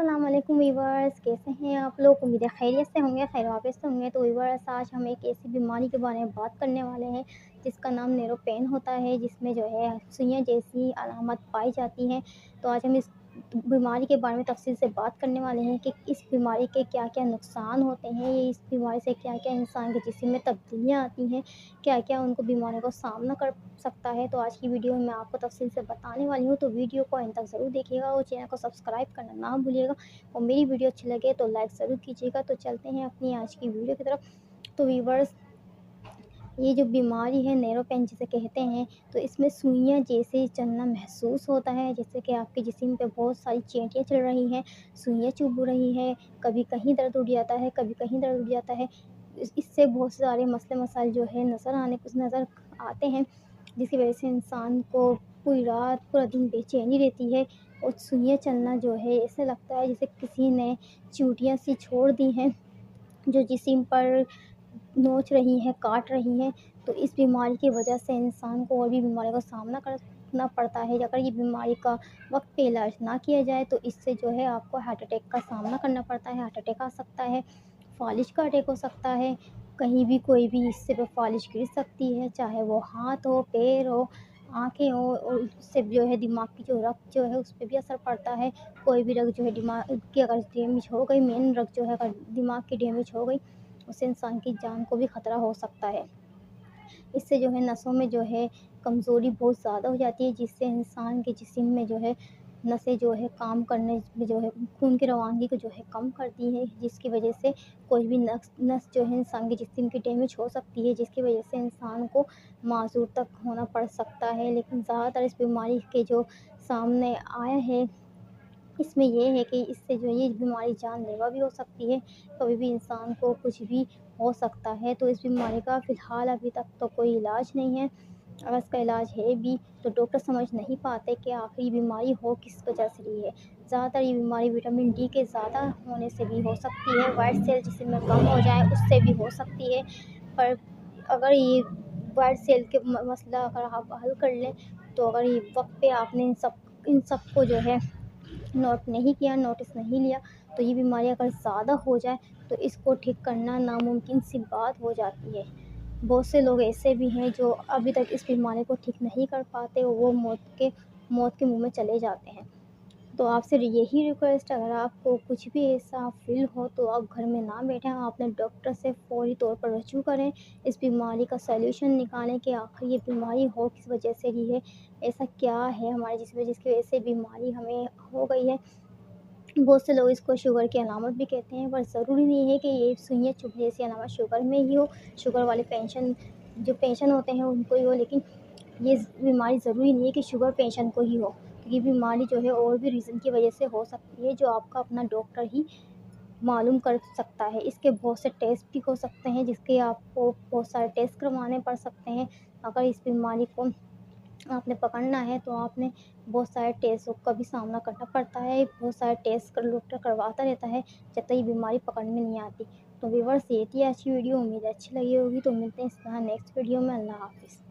अस्सलाम वालेकुम वीवर्स, कैसे हैं आप लोग? उम्मीद है खैरियत से होंगे, खैर-ओ-आफियत से होंगे। तो वीवर्स, आज हम एक ऐसी बीमारी के बारे में बात करने वाले हैं जिसका नाम न्यूरोपेन होता है, जिसमें जो है सुइयाँ जैसी अलामत पाई जाती हैं। तो आज हम इस बीमारी के बारे में तफ़सील से बात करने वाले हैं कि इस बीमारी के क्या-क्या नुकसान होते हैं, ये इस बीमारी से क्या-क्या इंसान के जिस्म में तब्दीलियाँ आती हैं, क्या-क्या उनको बीमारियों का सामना कर सकता है। तो आज की वीडियो में मैं आपको तफ़सील से बताने वाली हूँ, तो वीडियो को एंड तक ज़रूर देखिएगा और चैनल को सब्सक्राइब करना ना भूलिएगा और मेरी वीडियो अच्छी लगे तो लाइक ज़रूर कीजिएगा। तो चलते हैं अपनी आज की वीडियो की तरफ। तो व्यूअर्स, ये जो बीमारी है न्यूरोपेन जिसे कहते हैं, तो इसमें सुइयाँ जैसे चलना महसूस होता है, जैसे कि आपके जिस्म पे बहुत सारी चींटियाँ चल रही हैं, सुइयाँ चुभ रही हैं, कभी कहीं दर्द उठ जाता है, कभी कहीं दर्द उठ जाता है। इससे बहुत सारे मसले मसाइल जो है नज़र आते हैं, जिसकी वजह से इंसान को पूरी रात पूरा दिन बेचैनी रहती है और सुइयाँ चलना जो है ऐसा लगता है जैसे किसी ने चींटियाँ सी छोड़ दी हैं जो जिस्म पर नोच रही हैं, काट रही हैं। तो इस बीमारी की वजह से इंसान को और भी बीमारियों का सामना करना पड़ता है। अगर ये बीमारी का वक़्त पे इलाज ना किया जाए तो इससे जो है आपको हार्ट अटैक का सामना करना पड़ता है। हार्ट अटैक आ सकता है, फ़ालिज का अटैक हो सकता है, कहीं भी कोई भी हिस्से पे फ़ालिज गिर सकती है, चाहे वो हाथ हो, पैर हो, आँखें हो, और उससे जो है दिमाग की जो रग जो है उस पे भी असर पड़ता है। कोई भी रग जो है दिमाग की अगर डैमेज हो गई, मेन रग जो है अगर दिमाग की डैमेज हो गई, उससे इंसान की जान को भी ख़तरा हो सकता है। इससे जो है नसों में जो है कमज़ोरी बहुत ज़्यादा हो जाती है, जिससे इंसान के जिस्म में जो है नसें जो है काम करने में जो है खून की रवानगी को जो है कम करती है, जिसकी वजह से कोई भी नस जो है इंसान के जिस्म की डैमेज हो सकती है, जिसकी वजह से इंसान को माज़ूर तक होना पड़ सकता है। लेकिन ज़्यादातर इस बीमारी के जो सामने आया है, इसमें ये है कि इससे जो ये बीमारी जानलेवा भी हो सकती है, कभी भी इंसान को कुछ भी हो सकता है। तो इस बीमारी का फ़िलहाल अभी तक तो कोई इलाज नहीं है। अगर इसका इलाज है भी तो डॉक्टर समझ नहीं पाते कि आखिर ये बीमारी हो किस वजह से रही है। ज़्यादातर ये बीमारी विटामिन डी के ज़्यादा होने से भी हो सकती है, व्हाइट सेल जिस्म में कम हो जाए उससे भी हो सकती है। पर अगर ये व्हाइट सेल के मसला अगर आप हल कर लें, तो अगर ये वक़्त पे आपने इन सब को जो है नोटिस नहीं लिया, तो ये बीमारी अगर ज़्यादा हो जाए तो इसको ठीक करना नामुमकिन सी बात हो जाती है। बहुत से लोग ऐसे भी हैं जो अभी तक इस बीमारी को ठीक नहीं कर पाते और वो मौत के मुँह में चले जाते हैं। तो आपसे यही रिक्वेस्ट है, अगर आपको कुछ भी ऐसा फ़ील हो तो आप घर में ना बैठें, आप अपने डॉक्टर से फ़ौरी तौर पर रजू करें। इस बीमारी का सॉल्यूशन निकालें कि आखिर ये बीमारी हो किस वजह से रही है, ऐसा क्या है हमारे जिसकी वजह से बीमारी हमें हो गई है। बहुत से लोग इसको शुगर की अलामत भी कहते हैं, पर ज़रूरी नहीं है कि ये सुइयाँ चुभने जैसी अलामत शुगर में ही हो, शुगर वाले पेशेंट होते हैं उनको ही हो। लेकिन ये बीमारी ज़रूरी नहीं है कि शुगर पेशेंट को ही हो, क्योंकि बीमारी जो है और भी रीज़न की वजह से हो सकती है, जो आपका अपना डॉक्टर ही मालूम कर सकता है। इसके बहुत से टेस्ट भी हो सकते हैं, जिसके आपको बहुत सारे टेस्ट करवाने पड़ सकते हैं। अगर इस बीमारी को आपने पकड़ना है तो आपने बहुत सारे टेस्टों का भी सामना करना पड़ता है। बहुत सारे टेस्ट डॉक्टर करवाता रहता है जब तक ये बीमारी पकड़ में नहीं आती। तो व्यूअर्स, ये थी आज की वीडियो, उम्मीद है अच्छी लगी होगी। तो मिलते हैं इस तरह नेक्स्ट वीडियो में। अल्लाह हाफ़िज़।